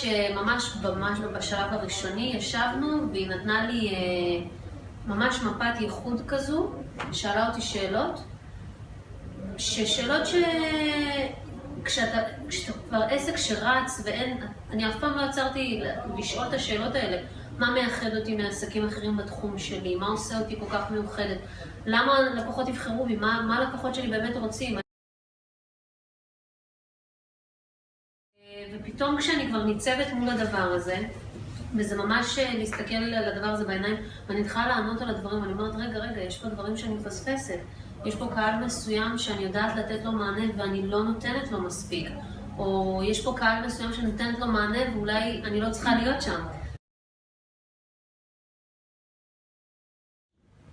שממש בשלב הראשוני ישבנו והיא נתנה לי ממש מפת ייחוד כזו, שאלה אותי שאלות, שאלות כשאתה כבר עסק שרץ ואין, אני אף פעם לא עצרתי לשאול את השאלות האלה. מה מייחד אותי מעסקים אחרים בתחום שלי? מה עושה אותי כל כך מיוחדת? למה לקוחות יבחרו בי? מה הלקוחות שלי באמת רוצים? ופתאום כשאני כבר ניצבת מול הדבר הזה, וזה ממש להסתכל על הדבר הזה בעיניים, ואני צריכה לענות על הדברים, ואני אומרת, רגע, יש פה דברים שאני מפספסת. יש פה קהל מסוים שאני יודעת לתת לו מענה ואני לא נותנת לו מספיק. או יש פה קהל מסוים שאני נותנת לו מענה ואולי אני לא צריכה להיות שם.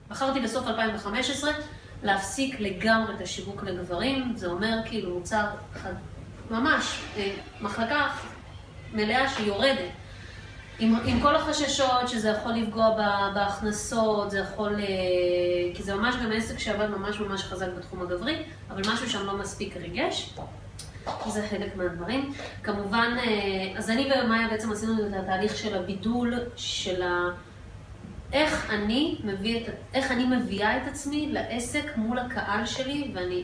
בחרתי בסוף 2015 להפסיק לגמרי את השיווק לגברים. זה אומר כאילו מוצר ממש מחלקה מלאה שיורדת. עם כל החששות שזה יכול לפגוע בהכנסות, זה יכול, כי זה ממש גם עסק שעבד ממש חזק בתחום הגברי, אבל משהו שם לא מספיק ריגש. זה חלק מהדברים. כמובן, אז אני ומאיה בעצם עשינו את התהליך של הבידול, של איך אני מביאה את עצמי לעסק מול הקהל שלי, ואני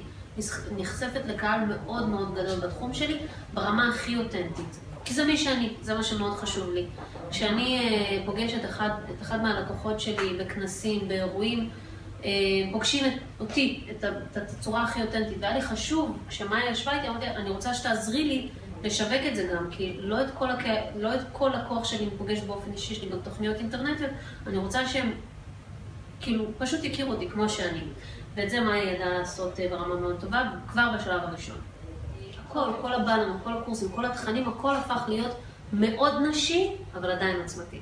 נחשפת לקהל מאוד גדול בתחום שלי, ברמה הכי אותנטית. כי זה מי שאני, זה מה שמאוד חשוב לי. כשאני פוגשת את אחד מהלקוחות שלי בכנסים, באירועים, פוגשים אותי, את הצורה הכי אותנטית. והיה לי חשוב, כשמאיה ישבה איתי, אמרתי, אני רוצה שתעזרי לי לשווק את זה גם, כי לא את כל לקוח שלי פוגש באופן אישי, יש לי גם תוכניות אינטרנטיות, אני רוצה שהם כאילו פשוט יכירו אותי כמו שאני. ואת זה מאיה ידעה לעשות ברמה מאוד טובה, כבר בשלב הראשון. כל הבאנר, כל הקורסים, כל התכנים, הכל הפך להיות מאוד נשי, אבל עדיין עצמתי.